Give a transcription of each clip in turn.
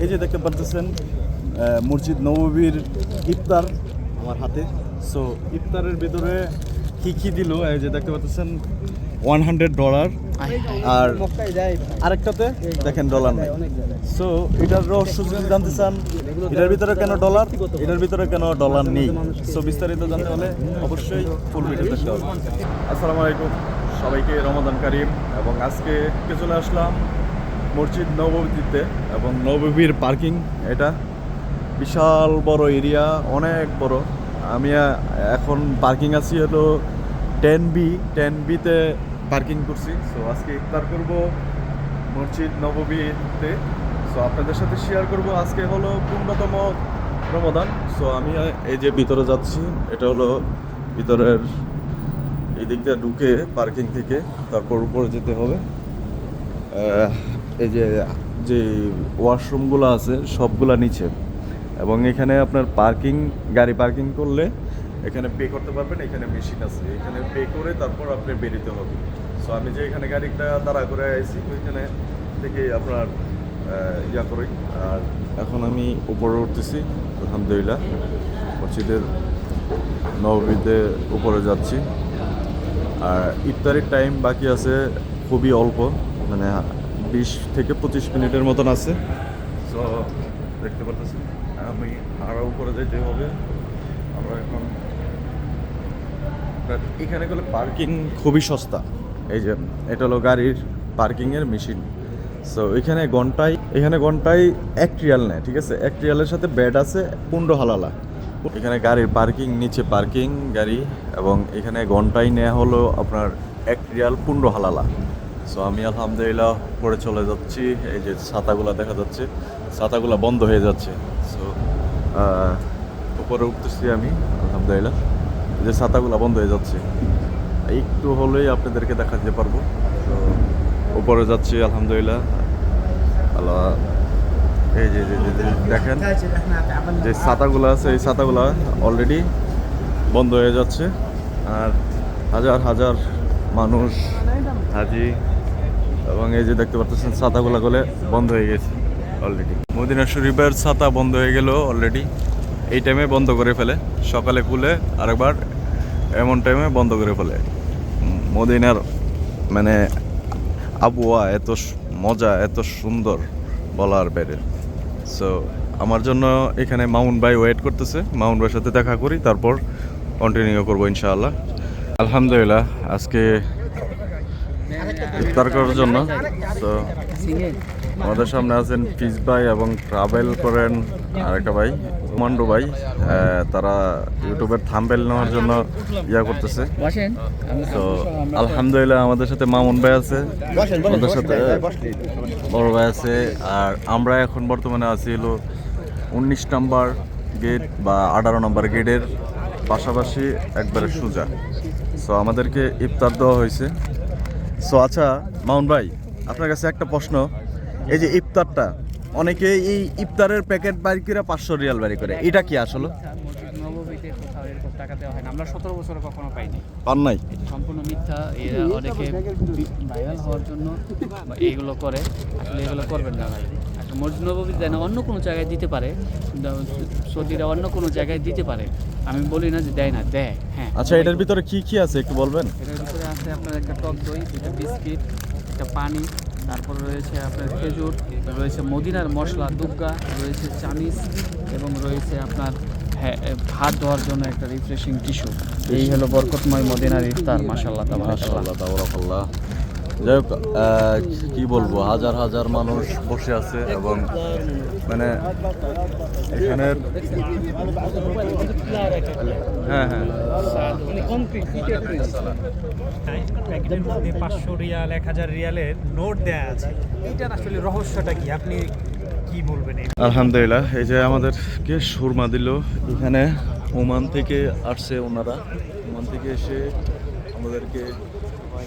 এই যে দেখতে পারতেছেন মসজিদ নববীর ইফতার আমার হাতে। সো ইফতারের ভিতরে কি কি দিল এই যে দেখতে পাচ্ছেন $100 আর আরেকটাতে দেখেন ডলার নাই। সো এটার রহস্য যদি জানতে চান এটার ভিতরে কেন ডলার, এটার ভিতরে কেন ডলার নেই, সো বিস্তারিত জানতে হলে অবশ্যই ফুল ভিডিও দেখতে হবে। আসসালামু আলাইকুম সবাইকে, রমাদান কারিম। এবং আজকে চলে আসলাম মসজিদ নববীতে এবং নববীর পার্কিং। এটা বিশাল বড় এরিয়া, অনেক বড়। আমি এখন পার্কিং আছি হলো 10B তে পার্কিং করছি। সো আজকে ইফতার করব মসজিদ নববীতে। সো আপনাদের সাথে শেয়ার করব। আজকে হলো 15তম রমাদান। সো আমি এই যে ভিতরে যাচ্ছি, এটা হলো ভিতরের এই দিকটা ঢুকে পার্কিং থেকে তারপর উপরে যেতে হবে। এই যে যে ওয়াশরুমগুলো আছে সবগুলা নিচে, এবং এখানে আপনার পার্কিং, গাড়ি পার্কিং করলে এখানে পে করতে পারবেন। এখানে মেশিন আছে, এখানে পে করে তারপর আপনি বেরোতে হবে। সো আমি যে এখানে গাড়িটা দাঁড়া করে আইছি ওইখানে থেকে আপনার ইয়া করি। আর এখন আমি উপরে উঠতেছি আলহামদুলিল্লাহ, মসজিদের নববীতে উপরে যাচ্ছি। আর ইফতারের টাইম বাকি আছে খুবই অল্প, মানে 20 থেকে 25 মিনিটের মতন আছে। সো দেখতে পাচ্ছি আমি আরও উপরে যেতে হবে। আমরা এখন এখানে গেলে পার্কিং খুবই সস্তা। এই যে এটা হলো গাড়ির পার্কিংয়ের মেশিন। সো এখানে ঘন্টায় 1 রিয়াল নেয়, ঠিক আছে। 1 রিয়ালের সাথে বেড আছে 15 হালালা। এখানে গাড়ির পার্কিং, নিচে পার্কিং গাড়ি, এবং এখানে ঘন্টায় নেওয়া হলো আপনার 1 রিয়াল 15 হালালা। সো আমি আলহামদুলিল্লাহ পরে চলে যাচ্ছি। এই যে ছাতাগুলো দেখা যাচ্ছে, ছাতাগুলো বন্ধ হয়ে যাচ্ছে। সো উপরে উঠতেছি আমি আলহামদুলিল্লাহ, যে ছাতাগুলো বন্ধ হয়ে যাচ্ছে। একটু হলেই আপনাদেরকে দেখাতে পারবো। তো উপরে যাচ্ছি আলহামদুলিল্লাহ। আল্লাহ, এই যে দেখেন যে ছাতাগুলো আছে, এই ছাতাগুলো অলরেডি বন্ধ হয়ে যাচ্ছে। আর হাজার হাজার মানুষ হাজি, এবং এই যে দেখতে পাচ্ছেন ছাতাগুলো গলে বন্ধ হয়ে গেছে অলরেডি। মদিনা শরীফের ছাতা বন্ধ হয়ে গেল অলরেডি। এই টাইমে বন্ধ করে ফেলে, সকালে খুলে আরেকবার এমন টাইমে বন্ধ করে ফেলে। মদিনার মানে আবহাওয়া এত মজা, এত সুন্দর বলার বাইরে। সো আমার জন্য এখানে মামুন ভাই ওয়েট করতেছে, মামুন ভাইয়ের সাথে দেখা করি, তারপর কন্টিনিউ করবো ইনশাআল্লাহ। আলহামদুলিল্লাহ আজকে ইফতার করার জন্য। তো আমাদের সামনে আছেন ফিজ ভাই এবং ট্রাভেল করেন আরেকটা ভাই কুমান্ডো ভাই। তারা ইউটিউবের থাম্বনেল নেওয়ার জন্য ইয়া করতেছে। তো আলহামদুলিল্লাহ আমাদের সাথে মামুন ভাই আছে, আমাদের সাথে বড় ভাই আছে। আর আমরা এখন বর্তমানে আছি হলো 19 নম্বর গেট বা 18 নম্বর গেটের পাশাপাশি একবারে সোজা। সো আমাদেরকে ইফতার দেওয়া হয়েছে। সো আচ্ছা মামুন ভাই, আপনার কাছে একটা প্রশ্ন। এই যে ইফতারটা, অনেকে এই ইফতারের প্যাকেট বাড়ি করে 500 রিয়াল বাড়ি করে, এটা কি আসলে? নববীতে কোথাও এরকম টাকা দেওয়া হয় না। আমরা 17 বছরে কখনো পাইনি। পান নাই? সম্পূর্ণ মিথ্যা। এরা অনেকে ভাইরাল হওয়ার জন্য এইগুলো করে, আসলে এগুলো করবেন না ভাই। আসলে মসজিদ নববী দেয় না, অন্য কোনো জায়গায় দিতে পারে, সৌদিরা অন্য কোনো জায়গায় দিতে পারে। আমি বলি না যে দেয় না, দেয়। হ্যাঁ। আচ্ছা এটার ভিতরে কি কি আছে একটু বলবেন? এটার ভিতরে আছে আপনার একটা টক দই, একটা বিস্কিট, একটা পানি, তারপর রয়েছে আপনার খেজুর, রয়েছে মদিনার মশলা দুগ্গা, রয়েছে চামিচ, এবং রয়েছে আপনার হাত ধোয়ার জন্য একটা রিফ্রেশিং টিস্যু। এই হলো বরকতময় মদিনার ইফতার। মাশাআল্লাহ মাশাআল্লাহ তাবারাকাল্লাহ। যাই হোক, কি বলবো, হাজার হাজার মানুষ বসে আছে, এবং মানে এখানে হ্যাঁ হ্যাঁ প্যাকেটের মধ্যে 500 রিয়াল 1000 রিয়ালের নোট দেয়া আছে। এইটার আসলে রহস্যটা কি, আপনি কি বলবেন? আলহামদুলিল্লাহ এই যে আমাদেরকে সুরমা দিল। এখানে ওমান থেকে আসছে ওনারা, ওমান থেকে এসে আমাদেরকে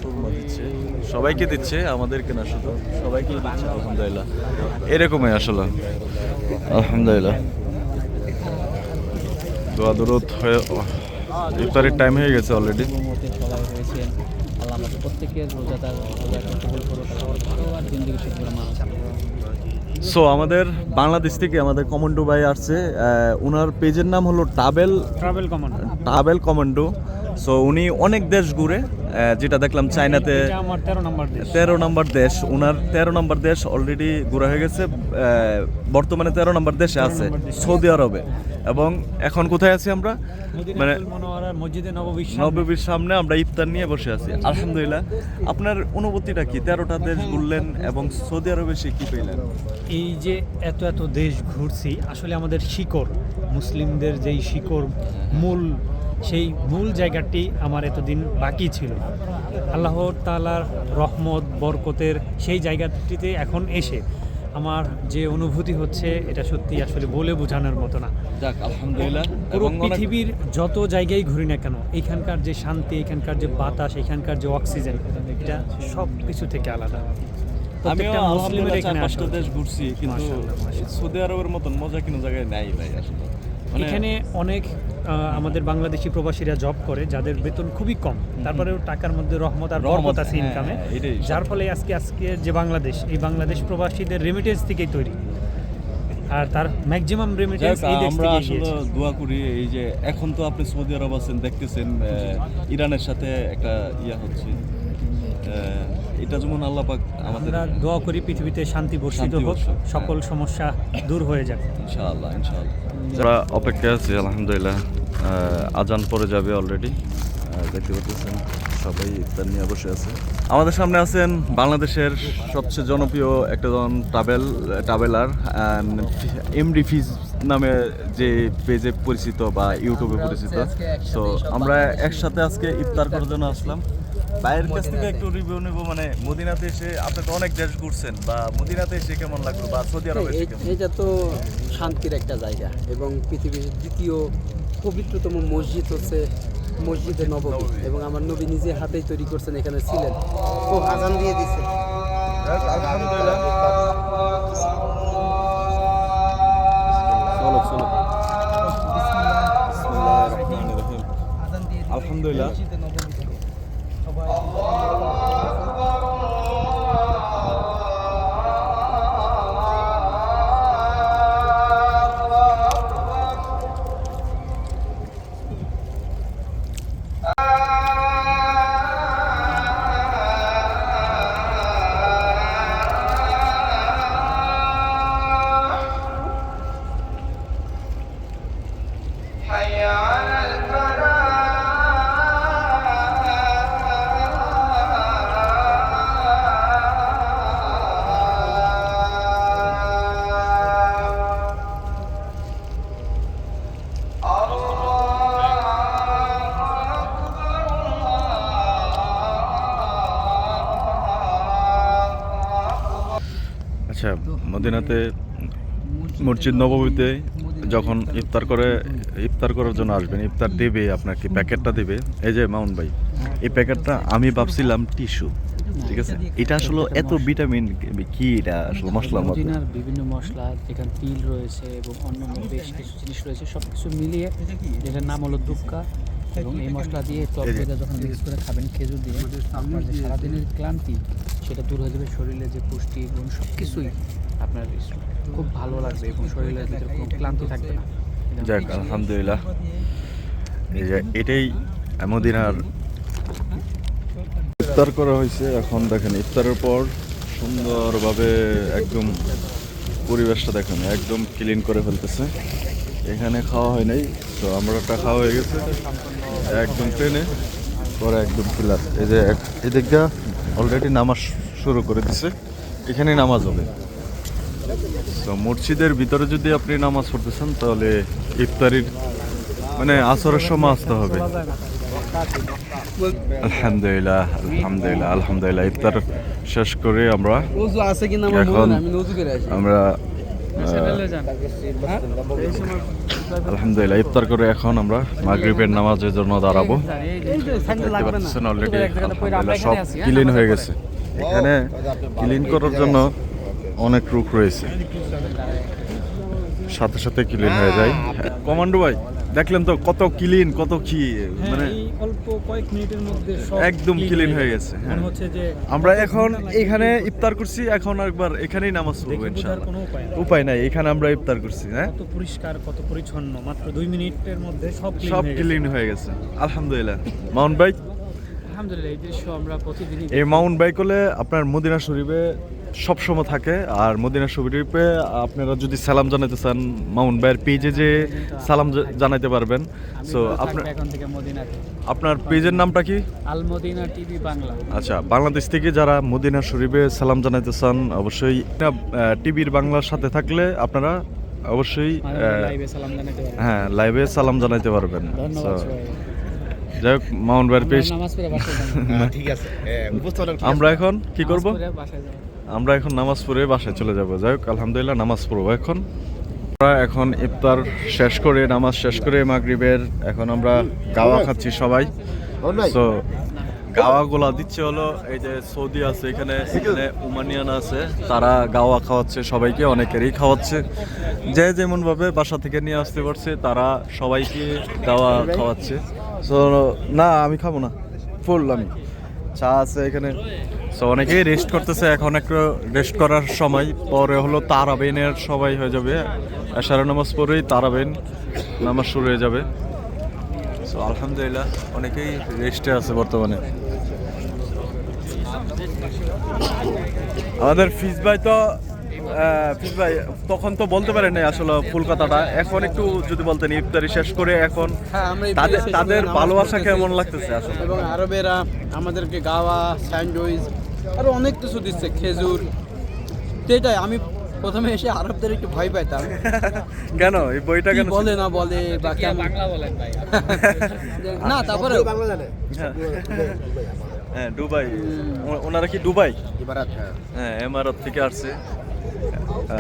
সুরমা দিচ্ছে, সবাইকে দিচ্ছে, আমাদেরকে না শুধু সবাইকেই দিচ্ছে। আলহামদুলিল্লাহ এরকমই আসলে আলহামদুলিল্লাহ। দোয়া দরুদ হয়ে ইফতারের টাইম হয়ে গেছে অলরেডি। সবাই রয়েছেন, আল্লাহ আমাদের প্রত্যেকের রোজাদার কবুল করুক, আর জিন্দেগি সুখময় মানুষ। সো আমাদের বাংলাদেশ থেকে আমাদের কমান্ডো ভাই আসছে, ওনার পেজের নাম হলো travel command. Travel commando. So উনি অনেক দেশ ঘুরে, যেটা দেখলাম চায়নাতে এটা আমার 13 নম্বর দেশ। 13 নম্বর দেশ, ওনার 13 নম্বর দেশ অলরেডি ঘোরা হয়ে গেছে। বর্তমানে 13 নম্বর দেশে আছে, সৌদি আরবে। এবং এখন কোথায় আছি আমরা? মানে মদিনাতুল মুনাওয়ারা মসজিদে নববীর সামনে আমরা ইফতার নিয়ে বসে আছি। আলহামদুলিল্লাহ। আপনার অনুভূতিটা কি? 13টা দেশ ঘুরলেন এবং সৌদি আরবে এসে কি পেলেন? এই যে এত এত দেশ ঘুরছি, আসলে আমাদের শিকড়, মুসলিমদের যেই শিকড়, সেই মূল জায়গাটি আমার এতদিন বাকি ছিল। আল্লাহ তাআলার রহমত বরকতের সেই জায়গাটিতে এখন এসে আমার যে অনুভূতি হচ্ছে, এটা সত্যি আসলে বলে বোঝানোর মতো না। যাক আলহামদুলিল্লাহ। পুরো পৃথিবীর যত জায়গায় ঘুরি না কেন, এখানকার যে শান্তি, এখানকার যে বাতাস, এখানকার যে অক্সিজেন, এটা সব কিছু থেকে আলাদা। আমিও প্রত্যেকটা মুসলিমের আলহামদুলিল্লাহ এখানে 4-5টা দেশ ঘুরছি, কিন্তু মাশাআল্লাহ। সৌদি আরবের মতন মজা কোনো জায়গায় নাই ভাই আসলে। মানে এখানে অনেক আমাদের বাংলাদেশি প্রবাসীরা জব করে, যাদের বেতন খুবই কম, তারপরেও টাকার মধ্যে রহমত আর বরকত আছে হ্যাঁ, ইনকামে, হ্যাঁ, এটাই যার ফলে আজকে যে বাংলাদেশ, এই বাংলাদেশ প্রবাসীদের রেমিটেন্স থেকেই তৈরি, আর তার ম্যাক্সিমাম রেমিটেন্স যাক, এই দেশ আমরা থেকে আসলে গিয়েছে। দোয়া করি, এই যে এখন তো আপনি সৌদি আরব আছেন, দেখতেছেন ইরানের সাথে একটা হচ্ছে, এটা যেমন আল্লাহ পাক আমাদের আমরা দোয়া করি পৃথিবীতে শান্তি বর্ষিত শান্তি হোক, বর্ষক, সকল সমস্যা দূর হয়ে যাক। ইনশাআল্লাহ ইনশাআল্লাহ। যারা অপেক্ষায় আছি আলহামদুলিল্লাহ, আজান পরে যাবে অলরেডি, দেখতে পাচ্ছেন সবাই ইফতার নিয়ে বসে আছে। আমাদের সামনে আছেন বাংলাদেশের সবচেয়ে জনপ্রিয় একজন ট্রাভেলার এমডি ফিজ নামে, যে পেজে পরিচিত বা ইউটিউবে পরিচিত। সো আমরা একসাথে আজকে ইফতার করার জন্য আসলাম। ভাইয়ের কাছ থেকে একটু রিভিউ নেব, মানে মদিনাতে এসে আপনি তো অনেক দেশ ঘুরছেন, বা মদিনাতে এসে কেমন লাগলো, বা সৌদি আরবে এসে কেমন? এটা তো শান্তির একটা জায়গা, এবং পৃথিবীর দ্বিতীয় পবিত্রতম মসজিদ হচ্ছে মসজিদে নববী, এবং আমার নবী নিজে হাতেই তৈরি করছেন, এখানে ছিলেন। ও আজান দিয়ে দিছে। আলহামদুলিল্লাহ। চলো চলো। বিসমিল্লাহির রহমানির রহিম। আলহামদুলিল্লাহ। আচ্ছা, মদিনাতে মসজিদ নববীতে যখন ইফতার করার জন্য আসবেন, ইফতার দেবে আপনাকে, প্যাকেটটা দেবে। এই যে মাউন ভাই, এই প্যাকেটটা আমি ভাবছিলাম টিস্যু, ঠিক আছে? এটা আসলে এত ভিটামিন কি, এটা আসলে মশলার মধ্যে মদিনার বিভিন্ন মশলা, যেখানে তিল রয়েছে এবং অন্যান্য বেশ কিছু জিনিস রয়েছে, সব কিছু মিলিয়ে যেটার নাম হলো দুক্কা। এবং এই মশলা দিয়ে টক ভেজা যখন মিক্স করে খাবেন খেজুর দিয়ে, আপনার যে সারাদিনের ক্লান্তি সেটা দূর হয়ে যাবে, শরীরে যে পুষ্টি গুণ সব কিছুই আপনার খুব ভালো লাগবে, এবং শরীরের ভিতরে কোনো ক্লান্তি থাকবে না। যাক আলহামদুলিল্লাহ। এই যে এটাই মদিনার ইফতার করা হয়েছে। এখন দেখেন ইফতারের পর সুন্দরভাবে একদম পরিবেশটা দেখেন একদম ক্লিন করে ফেলতেছে। এখানে খাওয়া হয় নাই, তো আমরাটা খাওয়া হয়ে গেছে একদম ট্রেনে পরে একদম ক্লিয়ার। এই যে এদিকটা অলরেডি নামাজ শুরু করে দিছে, এখানে নামাজ হবে। তো মসজিদের ভিতরে যদি আপনি নামাজ পড়তেছেন, তাহলে ইফতারির মানে আসরের সময় আসতে হবে। আলহামদুলিল্লাহ আলহামদুলিল্লাহ আলহামদুলিল্লাহ। ইফতার শেষ করে আমরা ওযু আছে কিনা এখন আমি ওযু করে আসি। আমরা আলহামদুলিল্লাহ ইফতার করে এখন আমরা মাগরিবের নামাজের জন্য দাঁড়াবো। দেখতে পাচ্ছেন অলরেডি আলহামদুলিল্লাহ সব ক্লিন হয়ে গেছে। এখানে ক্লিন করার জন্য অনেক রুক রয়েছে, সাথে সাথে ক্লিন হয়ে যায়। কমান্ডো ভাই দেখলেন তো কত ক্লিন, কত কি মানে এই অল্প কয়েক মিনিটের মধ্যে সব একদম ক্লিন হয়ে গেছে। হ্যাঁ, মনে হচ্ছে যে আমরা এখন এখানে ইফতার করছি, এখন একবার এখানেই নামাজ পড়বো দেখে বোঝার ইনশাআল্লাহ। কোনো উপায় নেই। উপায় নাই, এখানে আমরা ইফতার করছি। হ্যাঁ, কত পরিষ্কার, কত পরিচ্ছন্ন, মাত্র 2 মিনিটের মধ্যে সব ক্লিন সব হয়ে গেছে। ক্লিন হয়ে গেছে আলহামদুলিল্লাহ। মাউন্ট বাইক, আলহামদুলিল্লাহ এই দৃশ্য আমরা প্রতিদিনই এই মাউন্ট বাইক হলে আপনার মদিনা শরীফে সবসময় থাকে। আর মদিনা শরীফে আপনারা যদি সালাম জানাতে চান, মাউন্ট বাইয়ের পেজে যে সালাম জানাইতে পারবেন। সো আপনার এখন থেকে মদিনাতে আপনার পেজের নামটা কি? আল মদিনা টিভি বাংলা। আচ্ছা, বাংলাদেশ থেকে যারা মদিনা শরীফে সালাম জানাইতে চান, অবশ্যই টিভির বাংলার সাথে থাকলে আপনারা অবশ্যই লাইভে সালাম জানাতে পারেন। হ্যাঁ, লাইভে সালাম জানাইতে পারবেন। ধন্যবাদ So, সবাই। যাই হোক, মাউন্ট বাইয়ের পেজ নামাজ পড়ে বাসায় যাব। আমরা এখন কি করব? নামাজ পড়ে বাসায় যাব। আমরা এখন নামাজ পড়ে বাসায় চলে যাব। যাই হোক, আলহামদুলিল্লাহ নামাজ পড়বো এখন। আমরা এখন ইফতার শেষ করে, নামাজ শেষ করে মাগরিবের এখন আমরা গাওয়া খাচ্ছি সবাই। তো গাওয়াগুলা দিচ্ছে হলো এই যে সৌদি আছে এখানে, এখানে উমানিয়ান আছে, তারা গাওয়া খাওয়াচ্ছে সবাইকে, অনেকেরই খাওয়াচ্ছে। যে যেমন ভাবে বাসা থেকে নিয়ে আসতে পারছে তারা সবাইকে গাওয়া খাওয়াচ্ছে। সো না, আমি খাবো না, ফুল আমি। চা আছে এখানে। সো অনেকেই রেস্ট করতেছে, এখন একটু রেস্ট করার সময়। পরে হলো তারাবিনের সবাই হয়ে যাবে, এশারের নামাজ পড়েই তারাবিন নামাজ শুরু হয়ে যাবে। সো আলহামদুলিল্লাহ অনেকেই রেস্টে আছে বর্তমানে। আমাদের ফিজ ভাই তো ফিজ ভাই তখন তো বলতে পারেন নাই আসলে ফুল কথাটা, এখন একটু যদি বলতেন ইফতারি শেষ করে এখন হ্যাঁ, আমরা ইফতারি তাদের শেষ করে তাদের নামাজ ভালোবাসা পড়তেছি। কেমন লাগতেছে আসলে? এবং আরবেরা আমাদেরকে গাওয়া, স্যান্ডউইচ আরো অনেক কিছু দিচ্ছে, খেজুর। তো এটাই আমি প্রথমে এসে আরবদের একটু ভয় পাইতাম, কেন এই বইটা কি কেন বলে না বলে বা কেমন। বাংলা বলেন ভাই। না, তারপরে হ্যাঁ, দুবাই। ওনারা কি দুবাই? এবারাত, হ্যাঁ, এমারত থেকে আসছে।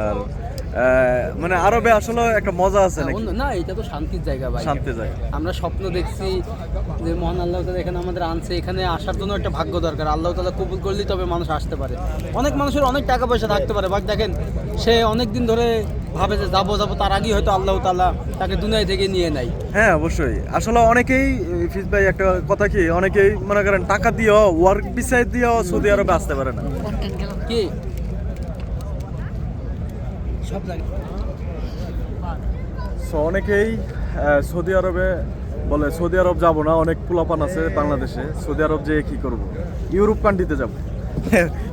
আর মানে আরবে আসলে একটা মজা আছে নাকি? না, এটা তো শান্তির জায়গা ভাই। শান্তি জায়গা। আমরা স্বপ্ন দেখছি যে মহান আল্লাহ তাআলা এখানে আমাদের আনছে, এখানে আসার জন্য একটা ভাগ্য দরকার। আল্লাহ তাআলা কবুল করলেই তবে মানুষ আসতে পারে। অনেক মানুষের অনেক টাকা পয়সা থাকতে পারে, বাট দেখেন সে অনেক দিন ধরে ভাবে যে যাবো, তার আগেই হয়তো আল্লাহ তাআলা তাকে দুনিয়া থেকে নিয়ে নেয়। হ্যাঁ, অবশ্যই। আসলে অনেকেই ফিজ ভাই একটা কথা কি, অনেকেই মনে করেন টাকা দিয়েও, ওয়ার্ক ভিসায় দিয়েও সৌদি আরবে আসতে পারে না। কি সব জায়গায় সো অনেকেই সৌদি আরবে বলে সৌদি আরব যাব না, অনেক পোলাপান আছে বাংলাদেশে, সৌদি আরব যেয়ে কি করব, ইউরোপ কান্ট্রিতে যাব।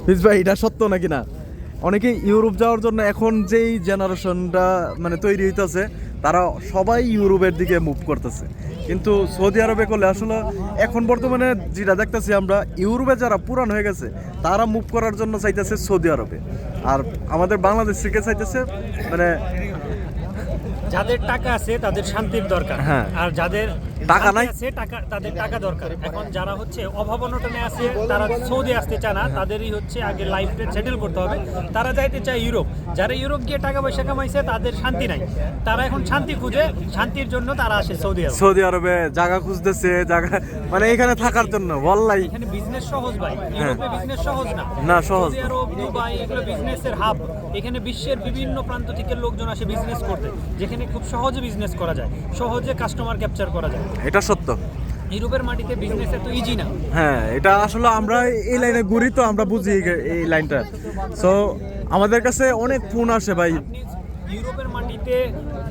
ফিজ ভাই এটা সত্য নাকি না? অনেকেই ইউরোপ যাওয়ার জন্য এখন যেই জেনারেশনটা মানে তৈরি হইতেছে, তারা সবাই ইউরোপের দিকে মুভ করতেছে। কিন্তু সৌদি আরবে করলে আসলে এখন বর্তমানে যেটা দেখতেছি আমরা, ইউরোপে যারা পুরান হয়ে গেছে তারা মুভ করার জন্য চাইতেছে সৌদি আরবে, আর আমাদের বাংলাদেশ থেকে চাইতেছে মানে যাদের টাকা আছে তাদের শান্তির দরকার, হ্যাঁ। আর যাদের টাকা নাই আছে তাদের টাকা দরকার। এখন যারা হচ্ছে অভাব অনটনে আছে, তারা সৌদি আসতে চায় না, তাদেরই হচ্ছে আগে লাইফটা সেটেল করতে হবে। তারা যাইতে চায় ইউরোপ। যারা ইউরোপ গিয়ে টাকা পয়সা কামাইছে তাদের শান্তি নাই, তারা এখন শান্তি খুঁজে, শান্তির জন্য তারা আসে সৌদি আরব। সৌদি আরবে জায়গা খুঁজতেছে, জায়গা মানে এখানে থাকার জন্য বললাই। এখানে বিজনেস সহজ ভাই, ইউরোপে বিজনেস সহজ না। না, সহজ সৌদি আরব, দুবাই এগুলো বিজনেসের হাব। এখানে বিশ্বের বিভিন্ন প্রান্ত থেকে লোকজন আসে বিজনেস করতে, যেখানে খুব সহজে বিজনেস করা যায়, সহজে কাস্টমার ক্যাপচার করা যায়। এটা সত্য। ইউরোপের মাটিতে বিজনেস এত ইজি না। হ্যাঁ, এটা আসলে আমরা এই লাইনে ঘুরি তো আমরা বুঝি এই লাইনটা। সো আমাদের কাছে অনেক ফোন আসে ভাই, আপনি ইউরোপের মাটিতে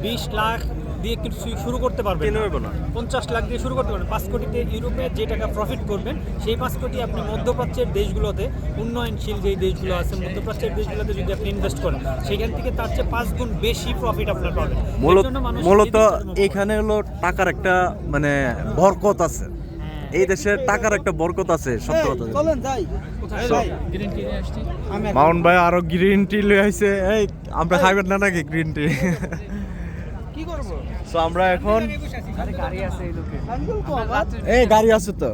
20 লাখ দিয়ে কিছু শুরু করতে পারবেন কিনে নেবো না। 50 লাখ দিয়ে শুরু করতে পারবেন। 5 কোটিতে ইউরোপে যে টাকা প্রফিট করবেন, সেই 5 কোটি আপনি মধ্যপ্রাচ্যের দেশগুলোতে, উন্নয়নশীল যেই দেশগুলো আছে মধ্যপ্রাচ্যের দেশগুলোতে যদি আপনি ইনভেস্ট করেন, সেখান থেকে তার চেয়ে 5 গুণ বেশি প্রফিট আপনার পাবেন। এর জন্য মানুষ মূলত এই দেশটার উপর- এখানে হলো টাকার একটা মানে বরকত আছে, এই দেশে টাকার একটা বরকত আছে, সত্য কথা। চলেন যাই। গ্রিন টি নিয়ে আসছি। মাউন্ট ভাই আরো গ্রিন টি লয়ে আইছে। এই আমরা খাইবেন না নাকি গ্রিন টি? কি করব? সো আমরা এখন আরে গাড়ি আছে এই লোকে। এই গাড়ি আছে তো।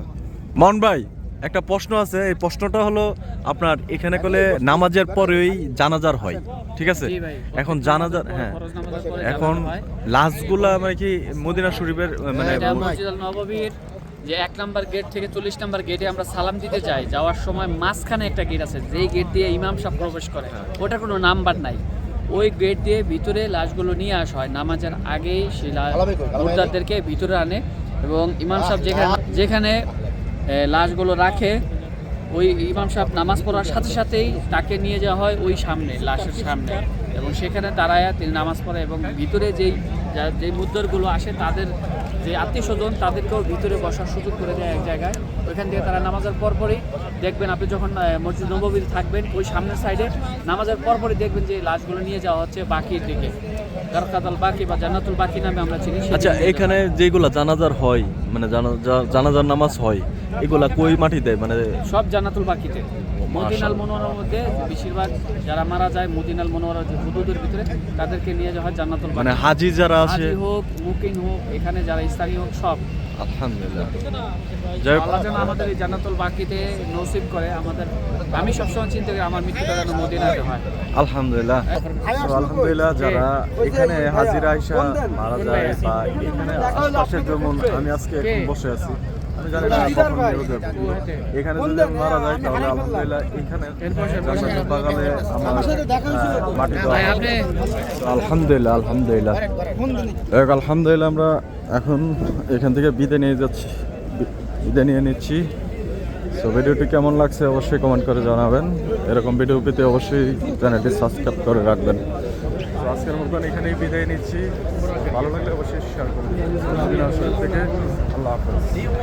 মাউন্ট ভাই একটা প্রশ্ন আছে, এই প্রশ্নটা হলো আপনার এখানে করলে নামাজের পরেই জানাজার হয়, ঠিক আছে? জি ভাই। এখন জানাজার, হ্যাঁ, ফরজ নামাজের পরে এখন জানাজা হয়। লাশগুলা মানে কি মদিনা শরীফের মানে এটা মসজিদ আল নববীর যে 1 নাম্বার গেট থেকে 40 নাম্বার গেটে আমরা সালাম দিতে যাই, যাওয়ার সময় মাঝখানে একটা গেট আছে, যেই গেট দিয়ে ইমাম সাহেব প্রবেশ করে, ওটার কোনো নাম্বার নাই। ওই গেট দিয়ে ভিতরে লাশগুলো নিয়ে আসা হয় নামাজের আগেই সেই মুর্দারদেরকে ভিতরে আনে এবং ইমাম সাহেব যেখানে লাশগুলো রাখে ওই ইমাম সাহেব নামাজ পড়ার সাথে সাথেই তাকে নিয়ে যাওয়া হয় ওই সামনে লাশের সামনে এবং সেখানে দাঁড়ায় তিনি নামাজ পড়ে এবং ভিতরে যেই মুদ্দরগুলো আসে তাদের যে আত্মীয় স্বজন তাদেরকেও ভিতরে বসার সুযোগ করে দেয় এক জায়গায়। ওইখান থেকে তারা নামাজের পরপরই দেখবেন, আপনি যখন মসজিদ নববীতে থাকবেন ওই সামনের সাইডে নামাজের পরপরই দেখবেন যে লাশগুলো নিয়ে যাওয়া হচ্ছে বাকির দিকে, গারকাতুল বাকি বা জান্নাতুল বাকি নামে আমরা চিনি। আচ্ছা, এখানে যেগুলা জানাজার হয় মানে জানাজার নামাজ হয় এগুলা কই মাটিতে মানে সব জান্নাতুল বাকিতে মদিনাল মুনওয়ারার মধ্যে বেশিরভাগ যারা মারা যায় মদিনাল মুনওয়ারার যে হুদুদের ভিতরে তাদেরকে নিয়ে যাওয়া হয় জান্নাতুল বাকি। মানে হাজি যারা আছে হাজি হোক মুকিম হোক এখানে যারা স্থানীয় হোক সব আলহামদুলিল্লাহ। যাই হোক, আল্লাহ যেন আমাদের এই জান্নাতুল বাকিতে নসিব করে আমাদের। আমি সবসময় চিন্তা করি আমার মৃত্যুটা যেন মদিনাতে হয়। আলহামদুলিল্লাহ। So, আলহামদুলিল্লাহ যারা এখানে হাজিরা আইসা মারা যায় বা এখানে আশপাশের যেমন আমি আজকে এখন বসে আছি, আমি জানি না কখন নিউজ হবে। এখানে যদি আমি মারা যাই তাহলে আলহামদুলিল্লাহ এখানে জান্নাতুল বাগানে আমার মাটি দেওয়া হবে। So, আলহামদুলিল্লাহ আলহামদুলিল্লাহ আলহামদুলিল্লাহ। আমরা এখন এখান থেকে বিদায় নিয়ে নিচ্ছি। সো ভিডিওটি কেমন লাগছে অবশ্যই কমেন্ট করে জানাবেন। এরকম ভিডিও পেতে অবশ্যই চ্যানেলটি সাবস্ক্রাইব করে রাখবেন। তো আজকের মতন এখানেই বিদায় নিচ্ছি। ভালো লাগলে অবশ্যই শেয়ার করবেন। থেকে আল্লাহ হাফেজ।